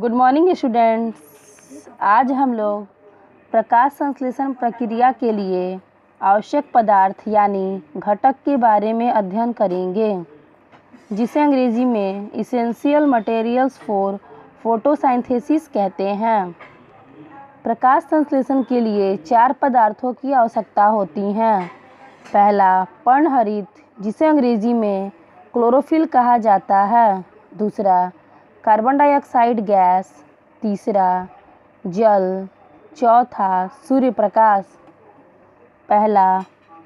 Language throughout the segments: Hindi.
Good morning students. आज हम लोग प्रकाश संश्लेषण प्रक्रिया के लिए आवश्यक पदार्थ यानी घटक के बारे में अध्ययन करेंगे, जिसे अंग्रेजी में इसेंशियल मटेरियल्स फॉर फोटोसिंथेसिस कहते हैं। प्रकाश संश्लेषण के लिए 4 पदार्थों की आवश्यकता होती है। पहला पर्णहरित, जिसे अंग्रेजी में क्लोरोफिल कहा जाता है। दूसरा कार्बन डाइऑक्साइड गैस। तीसरा जल। चौथा सूर्य प्रकाश। पहला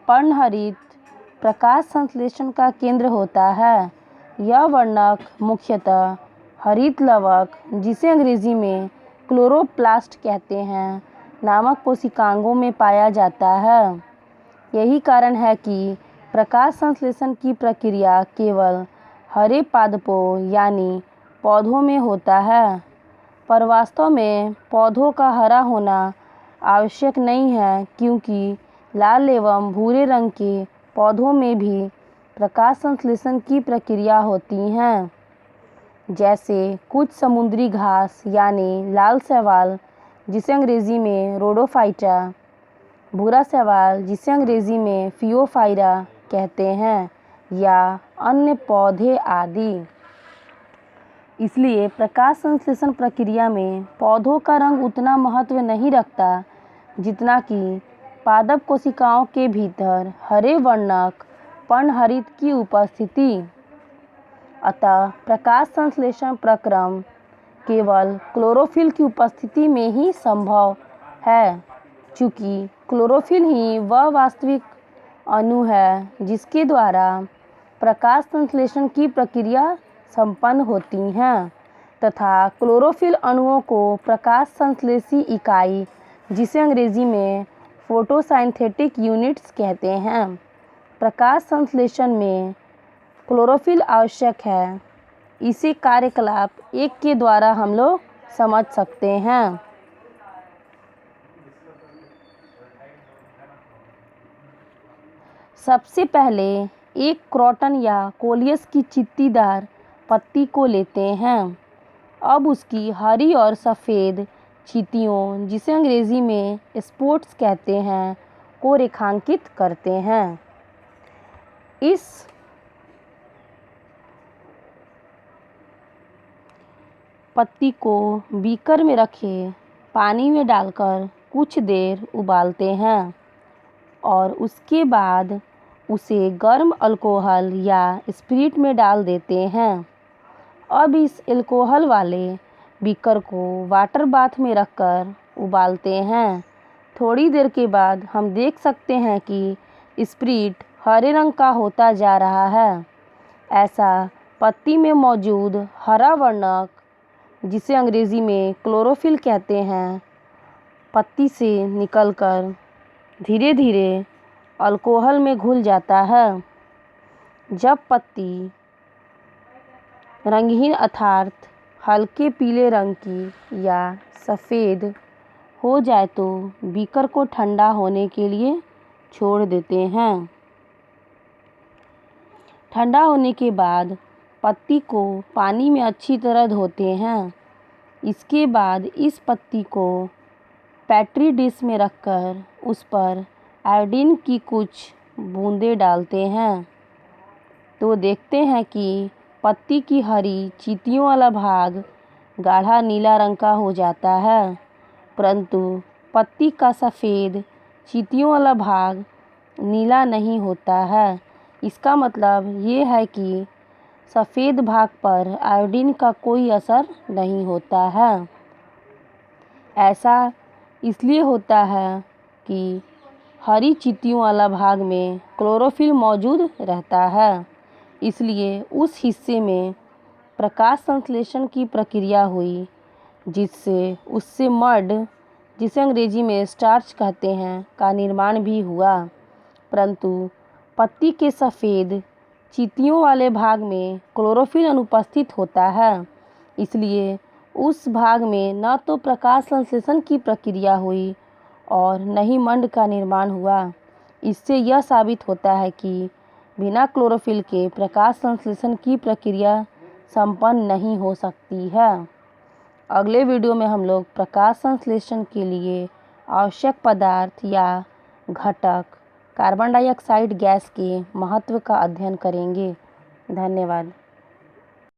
पर्णहरित प्रकाश संश्लेषण का केंद्र होता है। यह वर्णक मुख्यतः हरित लवक, जिसे अंग्रेजी में क्लोरोप्लास्ट कहते हैं, नामक कोशिकांगों में पाया जाता है। यही कारण है कि प्रकाश संश्लेषण की प्रक्रिया केवल हरे पादपों यानी पौधों में होता है, पर वास्तव में पौधों का हरा होना आवश्यक नहीं है, क्योंकि लाल एवं भूरे रंग के पौधों में भी प्रकाश संश्लेषण की प्रक्रिया होती है। जैसे कुछ समुद्री घास यानी लाल शैवाल, जिसे अंग्रेजी में रोडोफाइटा, भूरा शैवाल, जिसे अंग्रेजी में फियोफाइरा कहते हैं, या अन्य पौधे आदि। इसलिए प्रकाश संश्लेषण प्रक्रिया में पौधों का रंग उतना महत्व नहीं रखता जितना कि पादप कोशिकाओं के भीतर हरे वर्णक पर्णहरित की उपस्थिति। अतः प्रकाश संश्लेषण प्रक्रम केवल क्लोरोफिल की उपस्थिति में ही संभव है, चूँकि क्लोरोफिल ही वह वास्तविक अणु है जिसके द्वारा प्रकाश संश्लेषण की प्रक्रिया संपन्न होती हैं, तथा क्लोरोफिल अणुओं को प्रकाश संश्लेषी इकाई, जिसे अंग्रेजी में फोटोसिंथेटिक यूनिट्स कहते हैं। प्रकाश संश्लेषण में क्लोरोफिल आवश्यक है। इसे कार्यकलाप 1 के द्वारा हम लोग समझ सकते हैं। सबसे पहले एक क्रोटन या कोलियस की चित्तीदार पत्ती को लेते हैं। अब उसकी हरी और सफ़ेद चींटियों, जिसे अंग्रेजी में स्पोट्स कहते हैं, को रेखांकित करते हैं। इस पत्ती को बीकर में रखे पानी में डालकर कुछ देर उबालते हैं और उसके बाद उसे गर्म अल्कोहल या स्पिरिट में डाल देते हैं। अब इस अल्कोहल वाले बीकर को वाटर बाथ में रखकर उबालते हैं। थोड़ी देर के बाद हम देख सकते हैं कि स्पिरिट हरे रंग का होता जा रहा है। ऐसा पत्ती में मौजूद हरा वर्णक, जिसे अंग्रेजी में क्लोरोफिल कहते हैं, पत्ती से निकलकर धीरे धीरे अल्कोहल में घुल जाता है। जब पत्ती रंगहीन अर्थात हल्के पीले रंग की या सफ़ेद हो जाए तो बीकर को ठंडा होने के लिए छोड़ देते हैं। ठंडा होने के बाद पत्ती को पानी में अच्छी तरह धोते हैं। इसके बाद इस पत्ती को पेट्री डिश में रखकर उस पर आयोडीन की कुछ बूंदें डालते हैं, तो देखते हैं कि पत्ती की हरी चींटियों वाला भाग गाढ़ा नीला रंग का हो जाता है, परंतु पत्ती का सफ़ेद चींटियों वाला भाग नीला नहीं होता है। इसका मतलब ये है कि सफ़ेद भाग पर आयोडीन का कोई असर नहीं होता है। ऐसा इसलिए होता है कि हरी चींटियों वाला भाग में क्लोरोफिल मौजूद रहता है, इसलिए उस हिस्से में प्रकाश संश्लेषण की प्रक्रिया हुई, जिससे उससे मड, जिसे अंग्रेजी में स्टार्च कहते हैं, का निर्माण भी हुआ। परंतु पत्ती के सफ़ेद चींटियों वाले भाग में क्लोरोफिल अनुपस्थित होता है, इसलिए उस भाग में न तो प्रकाश संश्लेषण की प्रक्रिया हुई और न ही मंड का निर्माण हुआ। इससे यह साबित होता है कि बिना क्लोरोफिल के प्रकाश संश्लेषण की प्रक्रिया संपन्न नहीं हो सकती है। अगले वीडियो में हम लोग प्रकाश संश्लेषण के लिए आवश्यक पदार्थ या घटक कार्बन डाइऑक्साइड गैस के महत्व का अध्ययन करेंगे। धन्यवाद।